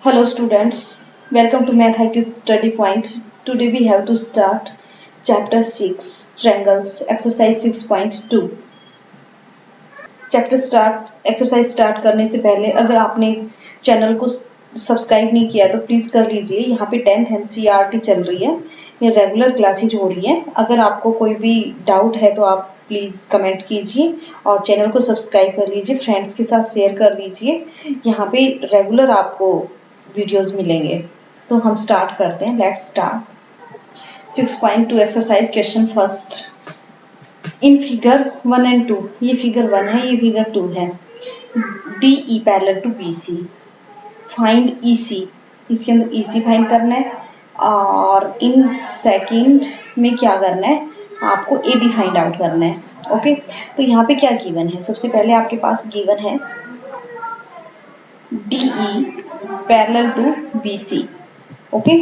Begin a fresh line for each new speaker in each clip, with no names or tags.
Hello students, welcome to Math IQ Study Point. Today we have to start Chapter 6 Triangles Exercise 6.2. Exercise start करने से पहले अगर आपने channel को subscribe नहीं किया तो प्लीज़ कर लीजिए। यहाँ पे 10th NCERT चल रही है, ये रेगुलर क्लासेज हो रही हैं। अगर आपको कोई भी डाउट है तो आप प्लीज़ कमेंट कीजिए और चैनल को सब्सक्राइब कर लीजिए, फ्रेंड्स के साथ शेयर कर लीजिए। यहाँ पे रेगुलर आपको वीडियोस मिलेंगे। तो हम स्टार्ट करते हैं, let's start. 6.2 exercise question first. In figure 1 and 2, ये फिगर 1 है, ये फिगर 2 है। DE parallel to BC, find EC, इसके अंदर EC फाइंड करना है और इन सेकंड में क्या करना है, आपको AD फाइंड आउट करना है। ओके, तो यहाँ पे क्या गिवन है, सबसे पहले आपके पास गिवन है DE parallel to BC। Okay,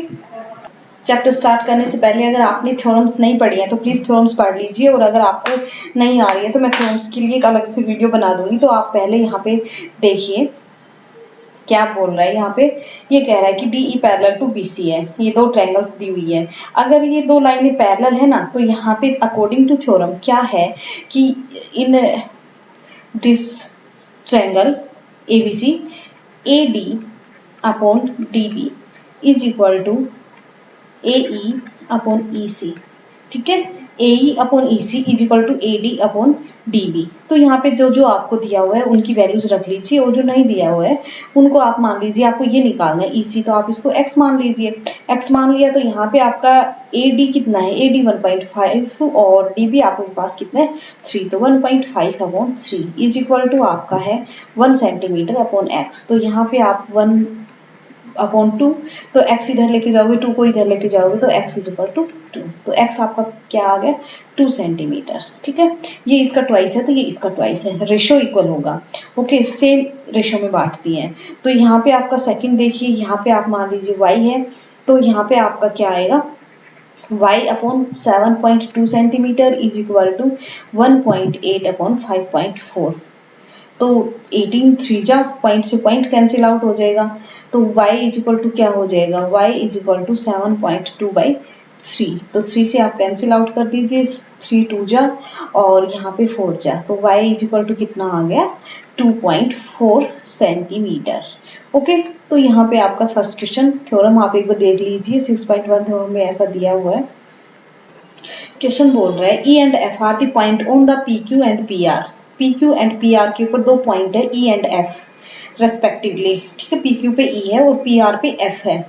chapter start करने से पहले अगर आपने थ्योरम्स नहीं पढ़ी हैं तो प्लीज़ थ्योरम्स पढ़ लीजिए, और अगर आपको नहीं आ रही है तो मैं थ्योरम्स के लिए एक अलग से वीडियो बना दूंगी। तो आप पहले यहाँ पे देखिए क्या बोल रहा है। यहाँ पे ये कह रहा है कि DE पैरेलल टू BC है, ये दो ट्रायंगल्स दी हुई है। अगर ये दो लाइनें पैरेलल है ना, तो यहाँ पे अकॉर्डिंग टू थ्योरम क्या है कि in this triangle ABC AD upon DB is equal to AE upon EC। ठीक है, AE upon EC is equal to AD upon DB। तो यहाँ पे जो जो आपको दिया हुआ है उनकी वैल्यूज रख लीजिए, और जो नहीं दिया हुआ है उनको आप मान लीजिए। आपको ये निकालना है EC, तो आप इसको x मान लीजिए। x मान लिया तो यहाँ पे आपका AD कितना है, AD 1.5 और DB आपके पास कितना है 3, तो 1.5 अपॉन 3 इज इक्वल टू आपका है 1 सेंटीमीटर अपॉन x। तो यहाँ पे आप 1 अपॉन 2, तो x इधर लेके जाओगे, 2 को इधर लेके जाओगे तो x इज इक्वल टू 2। तो x आपका क्या आ गया 2 सेंटीमीटर। ठीक है, ये इसका ट्वाइस है तो ये इसका ट्वाइस है, रेशो इक्वल होगा। ओके, सेम रेशो में बांटती हैं। तो यहाँ पे आपका सेकंड देखिए, यहाँ पे आप मान लीजिए y है, तो यहाँ पे आपका क्या आएगा y upon 7.2 centimetre is equal to 1.8 upon 5.4। तो 18 3 जा पॉइंट से पॉइंट कैंसिल आउट हो जाएगा, तो y इज इक्वल टू क्या हो जाएगा, y इज इक्वल टू 7.2/3। तो 3 से आप कैंसिल आउट कर दीजिए, 3 2 जा और यहाँ पे 4 जा, तो y इज इक्वल टू कितना आ गया 2.4 सेंटीमीटर। ओके, तो यहाँ पे आपका फर्स्ट क्वेश्चन। थ्योरम आप एक बार देख लीजिए, 6.1 थ्योरम में ऐसा दिया हुआ है। क्वेश्चन बोल रहा है E and F are the point on the PQ and PR। PQ and PR के ऊपर दो पॉइंट है E एंड F रेस्पेक्टिवली। ठीक है, PQ पे E है और PR पे F है।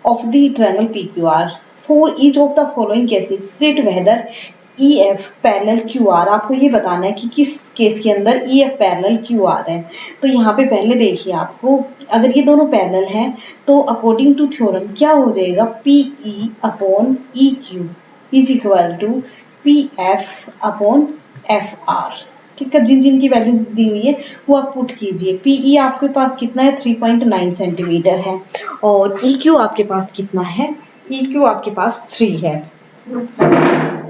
Of the triangle PQR for each of the following cases state whether EF parallel QR। आपको ये बताना है कि किस केस के अंदर EF पैरेलल QR है। तो यहाँ पे पहले देखिए, आपको अगर ये दोनों पैरेलल हैं तो अकॉर्डिंग टू थ्योरम क्या हो जाएगा, PE upon EQ is equal to PF upon FR। ठीक है, जिन जिन की वैल्यूज दी हुई है वो आप पुट कीजिए। PE आपके पास कितना है 3.9 सेंटीमीटर है, और EQ आपके पास कितना है, EQ आपके पास 3 है।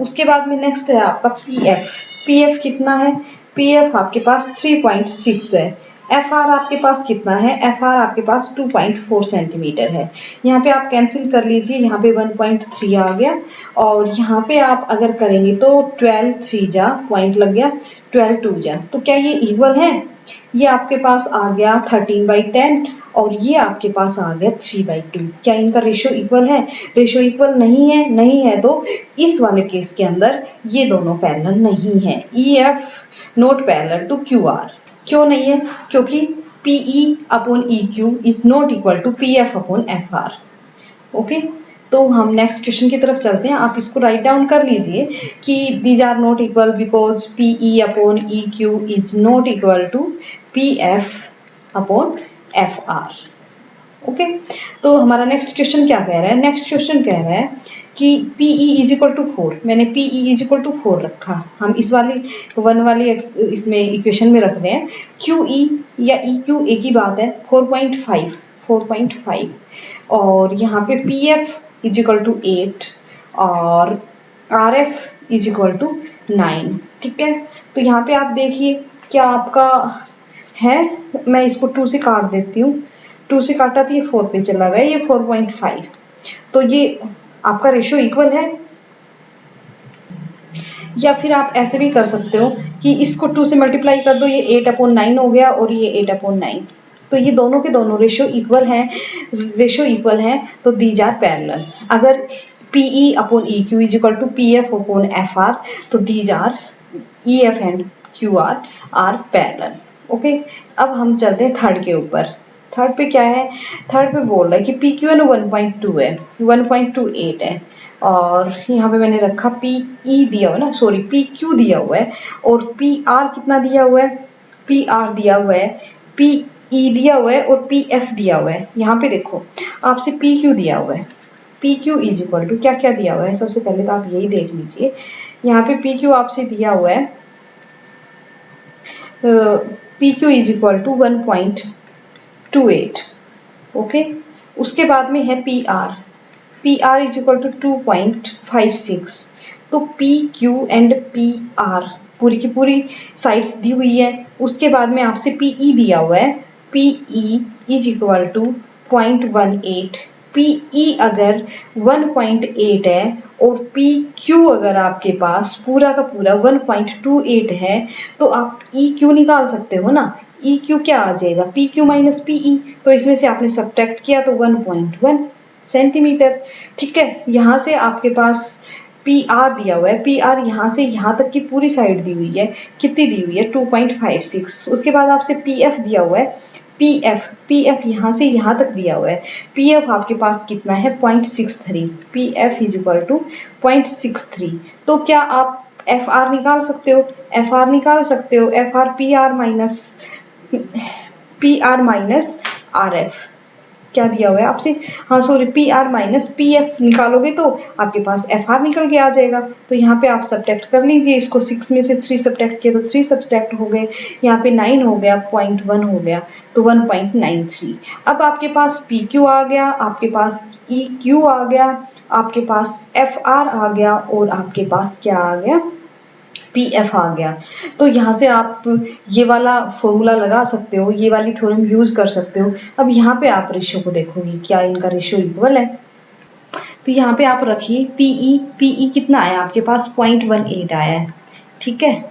उसके बाद में नेक्स्ट है आपका PF। PF कितना है, PF आपके पास 3.6 है। FR आपके पास कितना है, FR आपके पास 2.4 सेंटीमीटर है। यहाँ पे आप कैंसिल कर लीजिए, यहाँ पे 1.3 आ गया, और यहाँ पे आप अगर करेंगे तो 12 3 जा पॉइंट लग गया, 12 2 जा, तो क्या ये इक्वल है, ये आपके पास आ गया 13/10 और ये आपके पास आ गया 3/2। क्या इनका रेशो इक्वल है, रेशो इक्वल नहीं है, नहीं है तो इस वाले केस के अंदर ये दोनों पैरेलल नहीं है। EF not parallel to QR। क्यों नहीं है, क्योंकि PE upon EQ is not equal to PF upon FR। Okay, तो हम नेक्स्ट क्वेश्चन की तरफ चलते हैं। आप इसको राइट डाउन कर लीजिए कि these are not equal because PE upon EQ is not equal to PF upon FR। Okay, तो हमारा नेक्स्ट क्वेश्चन क्या कह रहा है, नेक्स्ट क्वेश्चन कह रहा है कि PE इज इक्वल टू 4। मैंने PE इज इक्वल टू 4 रखा, हम इस वाली 1 वाली इसमें इक्वेशन में रख रहे हैं। QE या EQ एक ही बात है, 4.5 और यहाँ पे PF इज इक्वल टू 8 और RF इज इक्वल टू 9। ठीक है, तो यहाँ पे आप देखिए क्या आपका है, मैं इसको 2 से काट देती हूँ, 2 से काटा तो ये 4 पे चला गया, ये 4.5। तो ये आपका रेशियो इक्वल है। या फिर आप ऐसे भी कर सकते हो कि इसको 2 से मल्टीप्लाई कर दो, ये 8/9 हो गया और ये 8/9। तो ये दोनों के दोनों रेशियो इक्वल है, तो दीज आर पैरेलल। अगर PE/EQ is equal to PF/FR, तो these are EF and QR are parallel. Okay, अब हम चलते हैं थर्ड के ऊपर। थर्ड पे क्या है? थर्ड पे बोल रहा है कि PQ 1.2 है, 1.28 है, और यहाँ पे मैंने रखा PE दिया हुआ ना, सॉरी PQ दिया हुआ है, और PR कितना दिया हुआ है? PR दिया हुआ है, PE दिया हुआ है और PF दिया हुआ है। यहाँ पे देखो आपसे PQ दिया हुआ है, PQ इज इक्वल टू क्या क्या दिया हुआ है, सबसे पहले तो आप यही देख लीजिए। यहाँ पे PQ आपसे दिया हुआ है, PQ is equal to 1.28। Okay, उसके बाद में है PR इज इक्वल टू 2.56। तो PQ एंड PR पूरी की पूरी साइड्स दी हुई है। उसके बाद में आपसे PE दिया हुआ है, PE is equal to 0.18। PE अगर 1.8 है और PQ अगर आपके पास पूरा का पूरा 1.28 है, तो आप EQ निकाल सकते हो ना। EQ क्या आ जाएगा? PQ minus PE। तो इसमें से आपने सब्ट्रैक्ट किया तो 1.1 सेंटीमीटर। ठीक है, यहाँ से आपके पास PR दिया हुआ है, PR यहाँ से यहाँ तक की पूरी साइड दी हुई है, कितनी दी हुई है? 2.56। उसके बाद आपसे PF दिया हुआ है, PF यहाँ से यहाँ तक दिया हुआ है, PF आपके पास कितना है? 0.63। PF is equal to 0.63। तो क्या आप FR निकाल सकते हो? FR निकाल सकते हो, FR PR माइनस RF क्या दिया हुआ है आपसे? हाँ सॉरी, PR माइनस PF निकालोगे तो आपके पास FR निकल के आ जाएगा। तो यहाँ पे आप सब्ट्रैक्ट कर लीजिए इसको, 6 में से 3 सब्ट्रैक्ट किया तो 3 सब्ट्रैक्ट हो गए, यहाँ पे 9 हो गया, 0.1 हो गया, तो 1.93। अब आपके पास PQ आ गया, आपके पास EQ आ गया, आपके पास FR आ गया, और आपके पास क्या आ गया? PF आ गया। तो यहाँ से आप ये वाला फॉर्मूला लगा सकते हो, ये वाली थ्योरम यूज कर सकते हो। अब यहाँ पे आप रेशियो को देखोगे, क्या इनका रेशियो इक्वल है? तो यहाँ पे आप रखिए PE कितना आया आपके पास? 0.18 आया है। ठीक है,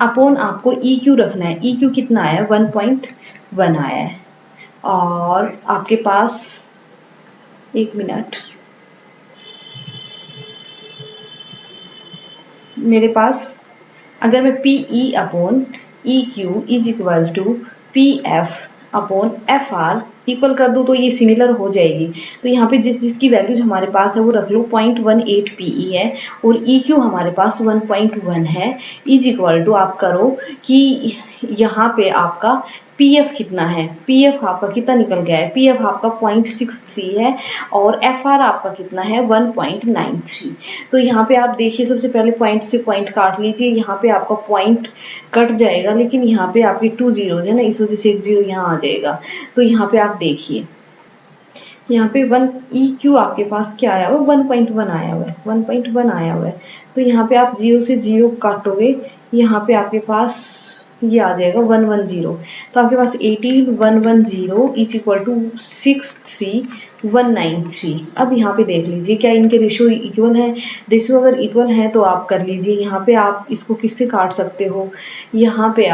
अपॉन आपको EQ रखना है, EQ कितना आया? 1.1 आया है। और आपके पास, एक मिनट, मेरे पास अगर मैं PE/EQ is equal to PF upon FR equal कर दूँ तो ये सिमिलर हो जाएगी। तो यहाँ पे जिसकी वैल्यूज हमारे पास है वो रख लो, 0.18 PE है और EQ हमारे पास 1.1 है, इज इक्वल टू आप करो कि यहाँ पे आपका PF कितना है? PF आपका कितना निकल गया है? PF आपका 0.63 है और FR आपका कितना है? 1.93। तो यहाँ पे आप देखिए, सबसे पहले पॉइंट से पॉइंट काट लीजिए, यहाँ पे आपका पॉइंट कट जाएगा, लेकिन यहाँ पे आपके 2 जीरोज है ना, इस वजह से 1 जीरो यहाँ आ जाएगा। तो यहाँ पे आप देखिए, यहाँ पे 1 EQ आपके पास क्या आया हुआ? 1.1 आया हुआ है, 1.1 आया हुआ है। तो यहाँ पे आप 0 से 0 काटोगे, यहाँ पे आपके पास ये आ जाएगा 110। तो आपके पास 18110 इज इक्वल टू 63193। अब यहाँ पे देख लीजिए क्या इनके रेशियो इक्वल है? रेशियो अगर इक्वल है तो आप कर लीजिए। यहाँ पे आप इसको किससे काट सकते हो? यहाँ पे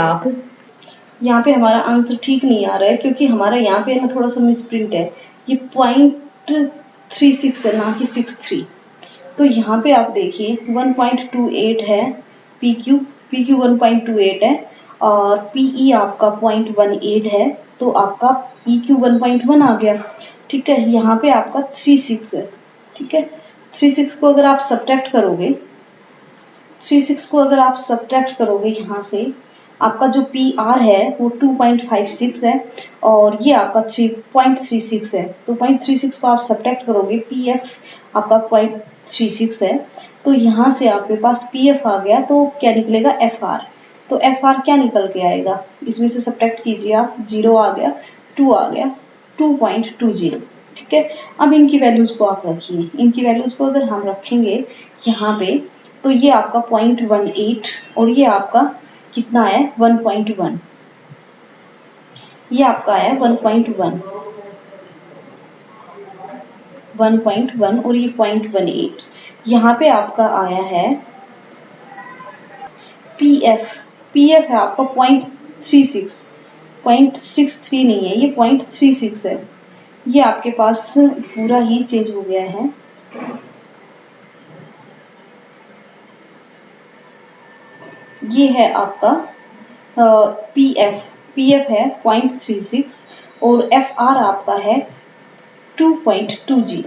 हमारा आंसर ठीक नहीं आ रहा है, क्योंकि हमारा यहाँ पे ना थोड़ा सा मिसप्रिंट है, ये 0.36 है ना कि 63। तो यहाँ पे आप देखिए 1.28 है PQ 1.28 है और PE आपका 0.18 है, तो आपका EQ 1.1 आ गया। ठीक है, यहाँ पे आपका 36 है। ठीक है, 36 को अगर आप सब्ट्रैक्ट करोगे यहाँ से, आपका जो PR है वो 2.56 है और ये आपका 3.36 है। तो 0.36 को आप सब्ट्रैक्ट करोगे, PF आपका 0.36 है, तो यहाँ से आपके पास PF आ गया, तो क्या निकलेगा? FR। तो FR क्या निकल के आएगा? इसमें से सब्ट्रैक्ट कीजिए आप, 0 आ गया, 2 आ गया, 2.20। ठीक है, अब इनकी वैल्यूज को आप रखिए। इनकी वैल्यूज को अगर हम रखेंगे यहाँ पे, तो ये आपका 0.18 और ये आपका कितना है? 1.1। ये आपका है 1.1। 1.1 और ये 0.18। यहाँ पे आपका आया है पीएफ, पीएफ है आपका 0.36, 0.63 नहीं है, ये 0.36 है। ये आपके पास पूरा ही चेंज हो गया है। ये है आपका पीएफ, पीएफ है 0.36 और एफआर आपका है 2.20।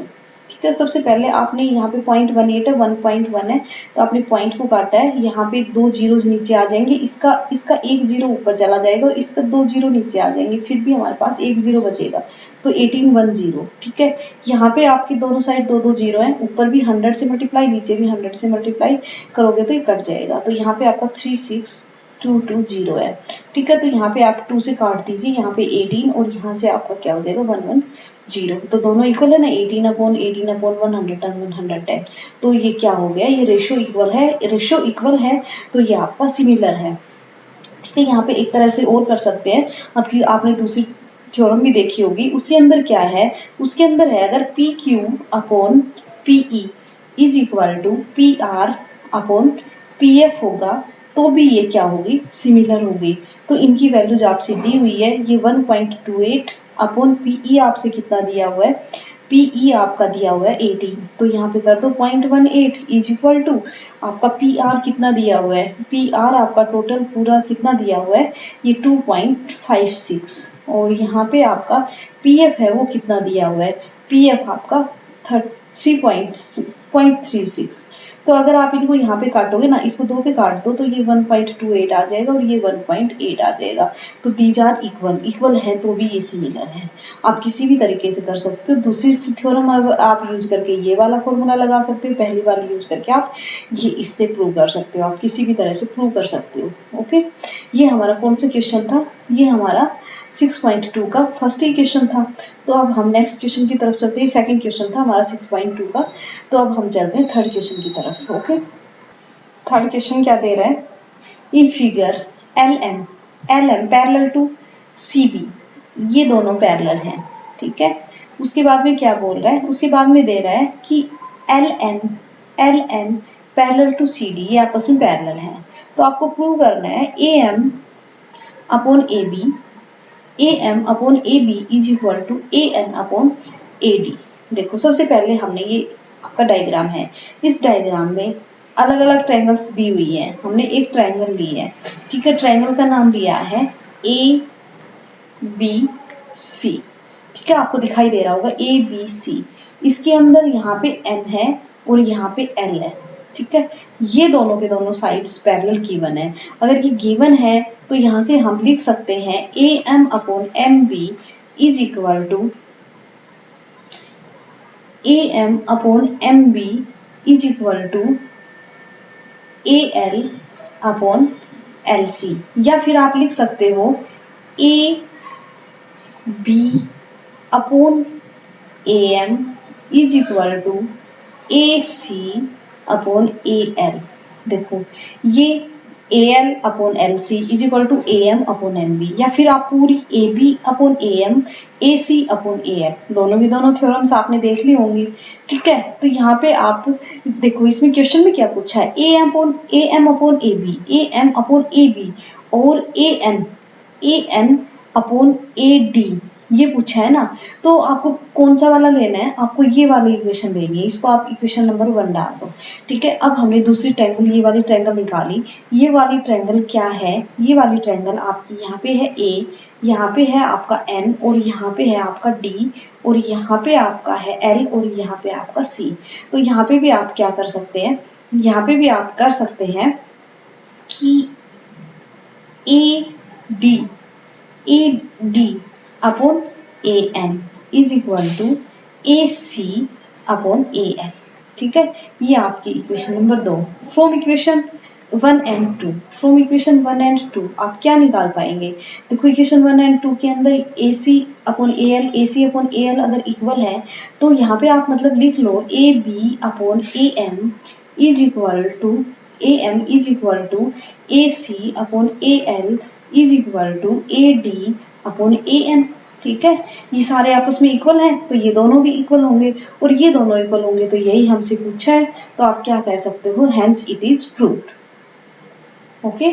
ठीक है, सबसे पहले आपने यहाँ पे 0.18 है, 1.1 है, तो आपने पॉइंट को काटा है। यहाँ पे 2 जीरोज नीचे आ जाएंगे, इसका 1 जीरो ऊपर चला जाएगा और इसका 2 जीरो नीचे आ जाएंगे, फिर भी हमारे पास 1 जीरो बचेगा, तो 1810। ठीक है, यहाँ पे आपकी दोनों साइड 2-2 जीरो है, ऊपर भी 100 से मल्टीप्लाई, नीचे भी 100 से मल्टीप्लाई करोगे तो ये कट जाएगा। तो यहाँ पे आपका 36220 है। ठीक है, तो यहाँ पे आप 2 से काट दीजिए, यहाँ पे 18 और यहाँ से आपका क्या हो जाएगा 110। तो दोनों इक्वल है ना, 18/100 तो ये क्या हो गया, ये रेशो इक्वल है, रेशो इक्वल है तो ये आपका सिमिलर है। ठीक है, यहाँ पे एक तरह से और कर सकते हैं, आपने दूसरी थ्योरम भी देखी होगी, उसके अंदर क्या है, उसके अंदर है अगर P Q upon PE is equal to P R upon P F होगा तो भी ये क्या होगी, सिमिलर होगी। तो इनकी वैल्यूज आपसे दी हुई है, ये 1.28 अपॉन पीई आपसे कितना दिया हुआ है, पीई आपका दिया हुआ है 18, तो यहाँ पे कर दो 0.18 इज इक्वल टू आपका पी आर कितना दिया हुआ है, पी आर आपका टोटल पूरा कितना दिया हुआ है, ये 2.56 और यहाँ पे आपका पी एफ है वो कितना दिया हुआ है, पी एफ आपका 3.36। तो अगर आप इनको यहाँ पे काटोगे ना, इसको 2 पे काट दो तो ये 1.28 आ जाएगा और ये 1.8 आ जाएगा। तो दीज आर इक्वल, इक्वल है तो भी ये सिमिलर है। आप किसी भी तरीके से कर सकते हो। दूसरी थ्योरम आप यूज करके ये वाला फॉर्मूला लगा सकते हो, पहली वाली यूज करके आप ये इससे प्रूव कर सकते हो, आप किसी भी तरह से प्रूव कर सकते हो। ओके, ये हमारा कौन सा क्वेश्चन था, ये हमारा 6.2 का फर्स्ट क्वेश्चन था। तो अब हम नेक्स्ट क्वेश्चन की तरफ चलते हैं, सेकंड क्वेश्चन था हमारा 6.2 का। तो अब हम चलते हैं थर्ड क्वेश्चन की तरफ। ओके, थर्ड क्वेश्चन क्या दे रहा है, in figure LM parallel to CB, ये दोनों पैरेलल हैं। ठीक है, उसके बाद में क्या बोल रहा है, उसके बाद में दे रहा है कि LN पैरेलल टू CD, ये आपस में पैरेलल हैं। तो आपको प्रूव करना है AM upon AB is equal to AN upon AD। देखो, सबसे पहले हमने ये आपका डायग्राम है, इस डायग्राम में अलग अलग ट्रायंगल्स दी हुई है, हमने एक ट्रायंगल ली है। ठीक है, ट्रायंगल का नाम लिया है ABC। ठीक है, आपको दिखाई दे रहा होगा ABC, इसके अंदर यहाँ पे N है और यहाँ पे L है। ठीक है, ये दोनों के दोनों साइड्स पैरेलल गिवन है। अगर ये गिवन है तो यहाँ से हम लिख सकते हैं AM upon MB is equal to AM upon MB is equal to AL upon LC, या फिर आप लिख सकते हो AB upon AM is equal to AC upon AL। देखो, ये AL upon LC is equal to AM upon MB, या फिर आप पूरी AB upon AM AC upon AL, दोनों की दोनों थ्योरम्स आपने देख ली होंगी। ठीक है, तो यहाँ पे आप देखो, इसमें क्वेश्चन में क्या पूछा है, AM upon AB, AM upon AB और AN अपॉन AD, ये पूछा है ना। तो आपको कौन सा वाला लेना है, आपको ये वाली इक्वेशन लेनी है, इसको आप इक्वेशन नंबर 1 डाल दो। ठीक है, अब हमने दूसरी ट्रायंगल, ये वाली ट्रायंगल निकाली। ये वाली ट्रायंगल क्या है, ये वाली ट्रायंगल आपकी यहाँ पे है A, यहाँ पे है आपका N और यहाँ पे है आपका D और यहाँ पे आपका है L और यहाँ पे आपका C। तो यहाँ पे भी आप क्या कर सकते हैं, यहाँ पे भी आप कर सकते हैं कि AD upon AN is equal to AC upon AN। ठीक है, ये आपकी equation number 2। From equation 1 and 2, from equation 1 and 2 आप क्या निकाल पाएंगे। देखो, इक्वेशन 1 एंड 2 के अंदर AC अपॉन AL अगर इक्वल है तो यहाँ पे आप मतलब लिख लो AB upon AM is equal to AC upon AL is equal to AD upon AN। ठीक है, ये सारे आपस में इक्वल हैं तो ये दोनों भी इक्वल होंगे और ये दोनों इक्वल होंगे तो यही हमसे पूछा है, तो आप क्या कह सकते हो, hence it is proved. Okay,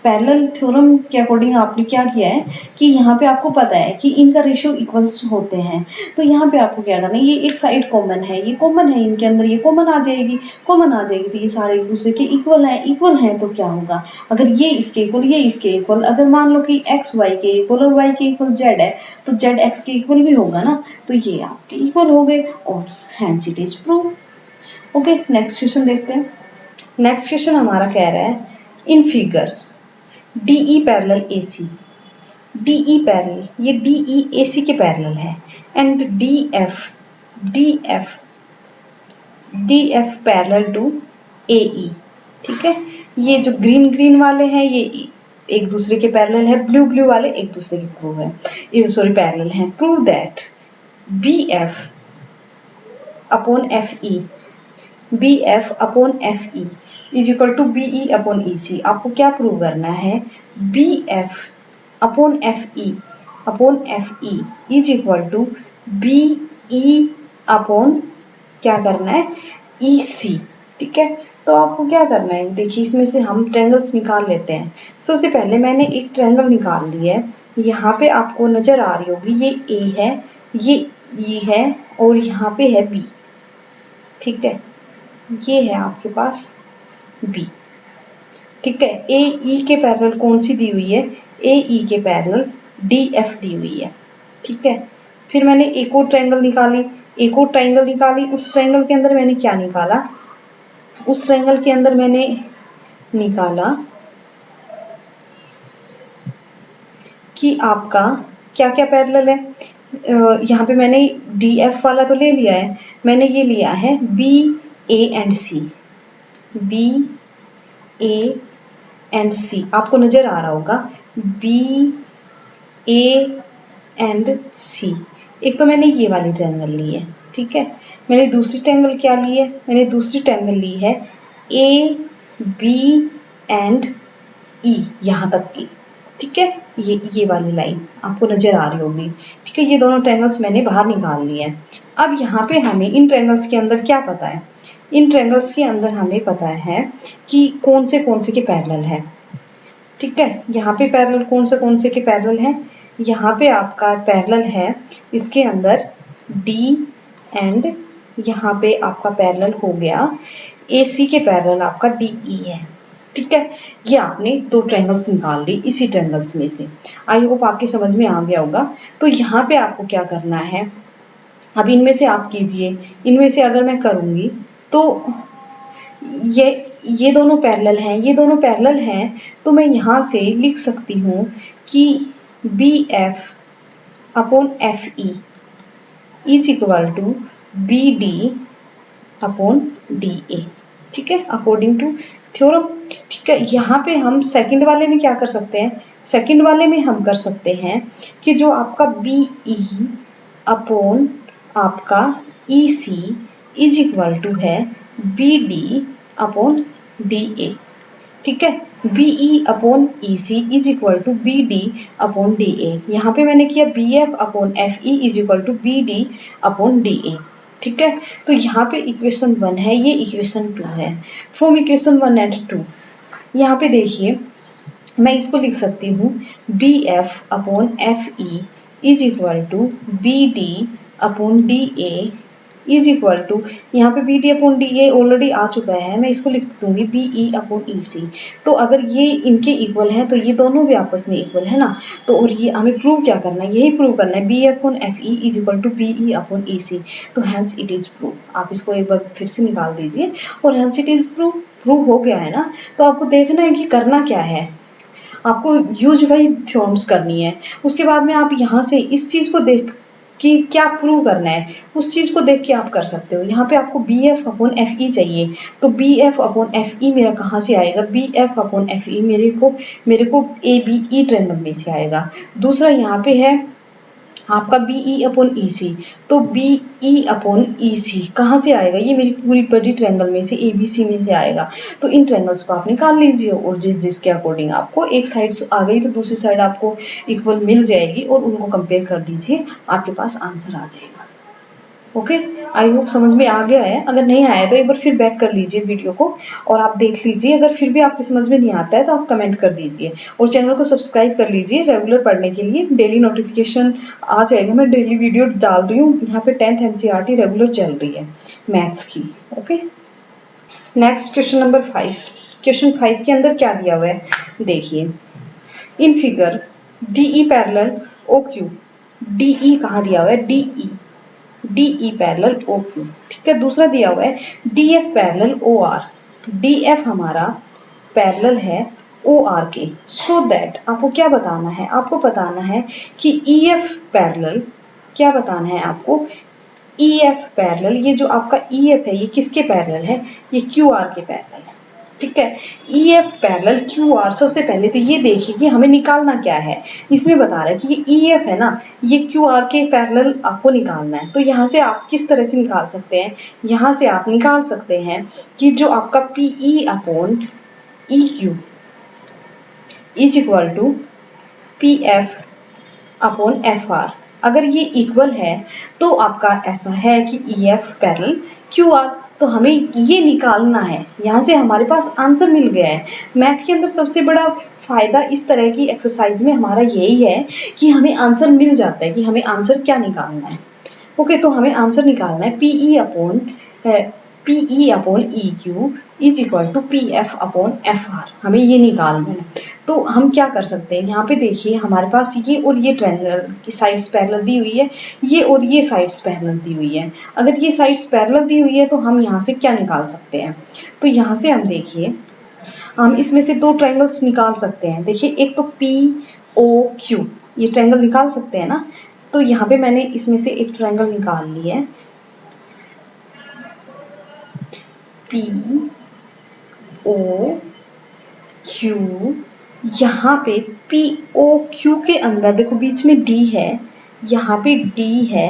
parallel theorem के अकॉर्डिंग आपने क्या किया है कि यहाँ पे आपको पता है कि इनका रेशियो इक्वल्स होते हैं, तो यहाँ पे आपको क्या करना है, ये एक साइड कॉमन है, ये कॉमन है, इनके अंदर ये कॉमन आ जाएगी, कॉमन आ जाएगी तो ये सारे एक दूसरे के इक्वल हैं तो क्या होगा, अगर ये इसके इक्वल, ये इसके इक्वल, अगर मान लो कि x y के इक्वल और y के इक्वल z है तो z x के इक्वल भी होगा ना, तो ये आपके इक्वल हो गए और hence it is prove. Okay, next question देखते हैं। नेक्स्ट क्वेश्चन हमारा कह रहा है in figure DE parallel AC, DE parallel, ये DE AC के पैरेलल है and DF parallel to AE। ठीक है, ये जो ग्रीन ग्रीन वाले हैं ये एक दूसरे के पैरेलल है, ब्लू ब्लू वाले एक दूसरे के प्रूव है, सॉरी पैरेलल हैं। Prove that BF upon FE is equal to BE upon EC। आपको क्या प्रूव करना है, BF upon FE is equal to BE upon क्या करना है, EC। ठीक है, तो आपको क्या करना है, देखिए इसमें से हम ट्रायंगल्स निकाल लेते हैं। सबसे पहले मैंने एक ट्रायंगल निकाल लिया है, यहाँ पे आपको नजर आ रही होगी ये A है, ये E है और यहाँ पे है B। ठीक है, ये है आपके पास B। ठीक है, AE के पैरेलल कौन सी दी हुई है, AE के पैरेलल DF दी हुई है। ठीक है, फिर मैंने एक और ट्रायंगल निकाली, उस ट्रायंगल के अंदर मैंने क्या निकाला, उस ट्रायंगल के अंदर मैंने निकाला कि आपका क्या क्या पैरेलल है। यहाँ पे मैंने DF वाला तो ले लिया है, मैंने ये लिया है BA एंड C। आपको नजर आ रहा होगा BA एंड C। एक तो मैंने ये वाली ट्रायंगल ली है। ठीक है, मैंने दूसरी ट्रायंगल क्या ली है, मैंने दूसरी ट्रायंगल ली है AB एंड E यहाँ तक की। ठीक है, ये वाली लाइन आपको नजर आ रही होगी। ठीक है, ये दोनों ट्रायंगल्स मैंने बाहर निकाल लिए हैं। अब यहाँ पे हमें इन ट्रायंगल्स के अंदर क्या पता है, इन ट्रायंगल्स के अंदर हमें पता है कि कौन से के पैरेलल है। ठीक है, यहाँ पे पैरेलल कौन से के पैरेलल है, यहाँ पे आपका पैरेलल है इसके अंदर D एंड यहाँ पे आपका पैरेलल हो गया AC के पैरेलल आपका DE है। ठीक है, ये आपने दो ट्रायंगल्स निकाल ली इसी ट्रायंगल्स में से। आई होप आपकी समझ में आ गया होगा। तो यहाँ पे आपको क्या करना है, अब इनमें से आप कीजिए, इनमें से अगर मैं करूँगी तो ये दोनों पैरेलल हैं, तो मैं यहाँ से लिख सकती हूँ कि BF upon FE is equal to BD upon DA। ठीक है, अकॉर्डिंग टू थ्योरम। ठीक है, यहाँ पे हम सेकंड वाले में क्या कर सकते हैं, सेकंड वाले में हम कर सकते हैं कि जो आपका BE अपॉन आपका EC इज इक्वल टू है BD अपॉन DA। ठीक है, BE upon EC is equal to BD upon DA। यहाँ पे मैंने किया BF upon FE is equal to BD upon DA। ठीक है, तो यहाँ पे इक्वेशन 1 है, ये इक्वेशन 2 है। फ्रॉम इक्वेशन 1 एंड 2 यहाँ पे देखिए मैं इसको लिख सकती हूँ BF upon FE is equal to BD upon DA is equal to, यहाँ पे BD अपॉन DA ऑलरेडी आ चुका है, मैं इसको लिख दूंगी BE अपॉन EC। तो अगर ये इनके इक्वल है तो ये दोनों भी आपस में इक्वल है ना, तो और ये हमें प्रूव क्या करना है, यही प्रूव करना है BF upon FE is equal to BE upon EC। तो हेंस इट इज प्रूव। आप इसको एक बार फिर से निकाल दीजिए और हेंस इट इज प्रूव हो गया है ना। तो आपको देखना है कि करना क्या है, आपको यूज वही थ्योरम्स करनी है। उसके बाद में आप यहाँ से इस चीज को देख कि क्या प्रूव करना है, उस चीज को देख के आप कर सकते हो। यहाँ पे आपको BF अपॉन FE चाहिए, तो BF अपॉन FE मेरा कहाँ से आएगा, BF अपॉन FE मेरे को ABE ट्रायंगल में से आएगा। दूसरा यहाँ पे है आपका BE अपॉन EC, तो BE अपॉन EC कहाँ से आएगा? ये मेरी पूरी बड़ी ट्रायंगल में से ABC में से आएगा। तो इन ट्रायंगल्स को आप निकाल लीजिए और जिसके अकॉर्डिंग आपको एक साइड आ गई तो दूसरी साइड आपको इक्वल मिल जाएगी और उनको कंपेयर कर दीजिए, आपके पास आंसर आ जाएगा। ओके, आई होप समझ में आ गया है। अगर नहीं आया तो एक बार फिर बैक कर लीजिए वीडियो को और आप देख लीजिए। अगर फिर भी आपकी समझ में नहीं आता है तो आप कमेंट कर दीजिए और चैनल को सब्सक्राइब कर लीजिए रेगुलर पढ़ने के लिए। डेली नोटिफिकेशन आ जाएगा, मैं डेली वीडियो डाल रही हूँ। यहाँ पे 10th NCERT रेगुलर चल रही है मैथ्स की। Okay, next question number 5। Question 5 के अंदर क्या दिया हुआ है देखिए, इन figure DE parallel OQ। DE कहाँ दिया हुआ है? DE पैरेलल OQ, ठीक है। दूसरा दिया हुआ है DF पैरेलल OR। DF हमारा पैरेलल है OR के। सो दैट आपको क्या बताना है? आपको बताना है कि EF पैरेलल, क्या बताना है आपको? EF पैरेलल, ये जो आपका EF है ये किसके पैरेलल है? ये QR के पैरेलल है, ठीक है। EF पैरेलल QR, सबसे पहले तो ये देखिए कि हमें निकालना क्या है। इसमें बता रहा है कि ये EF है ना, ये QR के पैरेलल आपको निकालना है। तो यहाँ से आप किस तरह से निकाल सकते हैं? यहाँ से आप निकाल सकते हैं कि जो आपका PE upon EQ is equal to PF upon FR। अगर ये इक्वल है तो आपका ऐसा है कि EF पैरेलल QR। तो हमें ये निकालना है, यहाँ से हमारे पास आंसर मिल गया है। मैथ के अंदर सबसे बड़ा फायदा इस तरह की एक्सरसाइज में हमारा यही है कि हमें आंसर मिल जाता है कि हमें आंसर क्या निकालना है। ओके, तो हमें आंसर निकालना है PE upon EQ is equal to PF upon FR। हमें ये निकालना है। तो हम क्या कर सकते हैं? यहाँ पे देखिए हमारे पास ये और ये ट्रायंगल की साइड्स पैरेलल दी हुई है, ये और ये साइड्स पैरेलल दी हुई है। अगर ये साइड्स पैरेलल दी हुई है तो हम यहाँ से क्या निकाल सकते हैं? तो यहाँ से हम देखिए, हम इसमें से दो ट्रायंगल्स निकाल सकते हैं। देखिए एक तो POQ, ये ट्रायंगल निकाल सकते हैं ना। तो यहाँ पे मैंने इसमें से एक ट्रायंगल निकाल ली है, POQ। यहाँ पे POQ के अंदर देखो बीच में D है, यहाँ पे D है,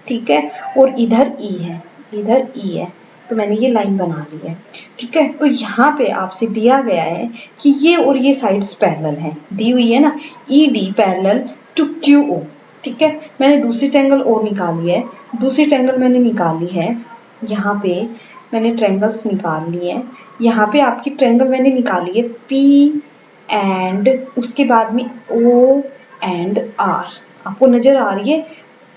ठीक है, और इधर E है, इधर E है। तो मैंने ये लाइन बना ली है, ठीक है। तो यहाँ पे आपसे दिया गया है कि ये और ये साइड्स पैरेलल हैं, दी हुई है ना, ED पैरेलल टू QO, ठीक है। मैंने दूसरी ट्रायंगल और निकाली है, दूसरी ट्रायंगल मैंने निकाली है। यहाँ पे मैंने ट्रायंगल्स निकाल लिए हैं। यहाँ पे आपकी ट्रायंगल मैंने निकाली है P एंड उसके बाद में O एंड R। आपको नजर आ रही है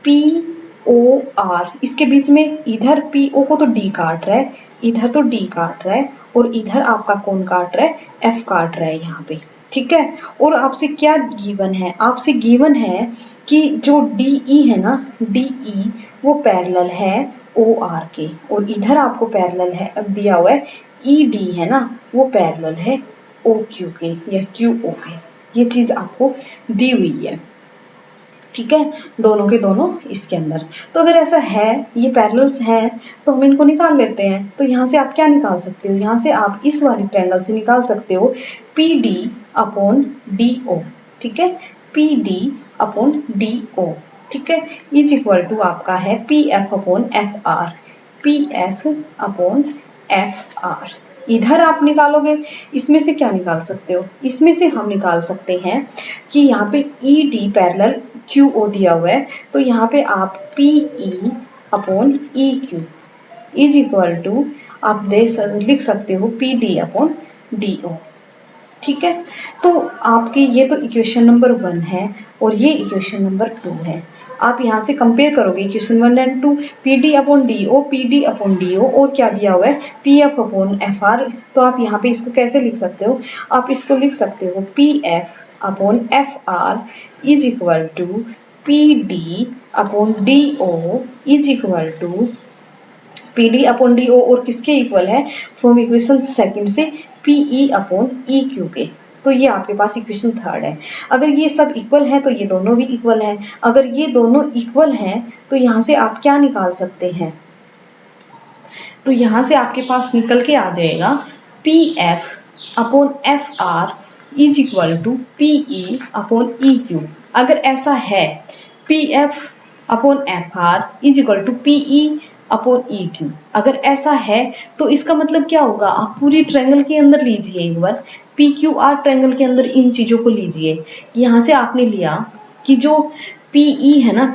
POR, इसके बीच में इधर PO को तो D काट रहा है, इधर तो D काट रहा है, और इधर आपका कौन काट रहा है? F काट रहा है यहाँ पे, ठीक है। और आपसे क्या गिवन है? आपसे गिवन है कि जो DE है ना, DE वो पैरेलल है OR के, और इधर आपको पैरेलल है, अब दिया हुआ है ED है ना, वो पैरेलल है OQ के या QO के। ये चीज आपको दी हुई है, ठीक है, दोनों के दोनों इसके अंदर। तो अगर ऐसा है, ये पैरेलल्स हैं, तो हम इनको निकाल लेते हैं। तो यहाँ से आप क्या निकाल सकते हो? यहाँ से आप इस वाली ट्रायंगल से निकाल सकते हो PD अपॉन DO, ठीक है, PD अपॉन DO, ठीक है, इज इक्वल टू आपका है PF upon FR, PF upon FR। इधर आप निकालोगे, इसमें से क्या निकाल सकते हो? इसमें से हम निकाल सकते हैं कि यहाँ पे ED पैरेलल QO दिया हुआ है, तो यहाँ पे आप PE upon EQ is equal to आप लिख सकते हो PD अपॉन DO, ठीक है। तो आपकी ये तो इक्वेशन नंबर 1 है और ये इक्वेशन नंबर 2 है। आप यहाँ से कंपेयर करोगे equation 1 and 2, PD upon DO, PD upon DO, और क्या दिया हुआ है? PF upon FR। तो आप यहाँ पे इसको कैसे लिख सकते हो? आप इसको लिख सकते हो PF upon FR is equal to PD upon DO is equal to PD upon DO, और किसके इक्वल है? फ्रॉम इक्वेशन सेकंड से PE अपॉन EQ के। तो ये आपके पास इक्वेशन 3 है। अगर ये सब इक्वल है तो ये दोनों भी इक्वल हैं। अगर ये दोनों इक्वल हैं तो यहाँ से आप क्या निकाल सकते हैं? तो यहाँ से आपके पास निकल के आ जाएगा PF upon FR is equal to PE upon EQ। अगर ऐसा है P F upon F R is equal to P E upon E Q. अगर ऐसा है तो इसका मतलब क्या होगा, आप पूरी ट्रायंगल के अंदर लीजिए एक बार, पी क्यू आर ट्रायंगल के अंदर इन चीजों को लीजिए। यहां से आपने लिया कि जो पीई है ना,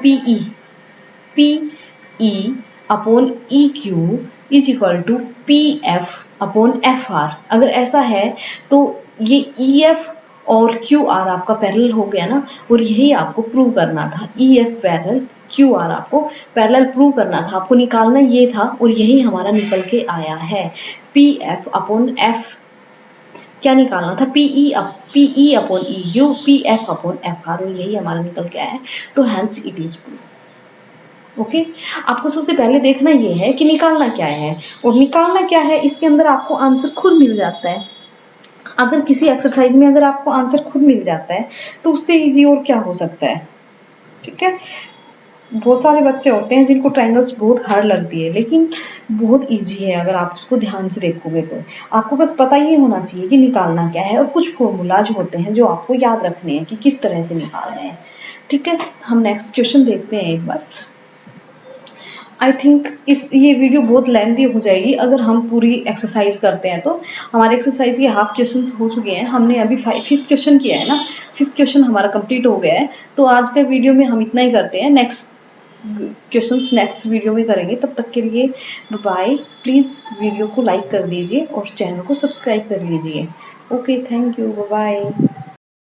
P E upon E Q is equal to P F upon F R. अगर ऐसा है तो ये ई एफ और क्यू आर आपका पैरेलल हो गया ना, और यही आपको प्रूव करना था। E F parallel Q R आपको पैरेलल प्रूव करना था, आपको निकालना ये था, और यही हमारा निकल के आया है। पी एफ अपॉन एफ क्या निकालना था, PE upon E Q, P F upon F R, और यही हमारा निकल के आया है। तो hence it is prove. Okay, आपको सबसे पहले देखना ये है कि निकालना क्या है, और निकालना क्या है इसके अंदर आपको आंसर खुद मिल जाता है। अगर किसी एक्सरसाइज में अगर आपको आंसर खुद मिल जाता है तो उससे इजी और क्या हो सकता है। ठीक है, बहुत सारे बच्चे होते हैं जिनको ट्रायंगल्स बहुत हार्ड लगती है, लेकिन बहुत इजी है अगर आप उसको ध्यान से देखोगे तो। आपको बस पता ही होना चाहिए कि निकालना क्या है, और कुछ फॉर्मूलाज होते हैं जो आपको याद रखने हैं कि किस तरह से निकालने हैं। ठीक है, हम नेक्स्ट क्वेश्चन देखते हैं एक बार। आई थिंक ये वीडियो बहुत लेंथी हो जाएगी अगर हम पूरी एक्सरसाइज करते हैं। तो हमारे एक्सरसाइज के हाफ क्वेश्चंस हो चुके हैं, हमने अभी फिफ्थ क्वेश्चन किया है ना, फिफ्थ क्वेश्चन हमारा कंप्लीट हो गया है। तो आज के वीडियो में हम इतना ही करते हैं, नेक्स्ट क्वेश्चंस नेक्स्ट वीडियो में करेंगे। तब तक के लिए बाय। प्लीज़ वीडियो को लाइक कर दीजिए और चैनल को सब्सक्राइब कर लीजिए। Okay, thank you, bye.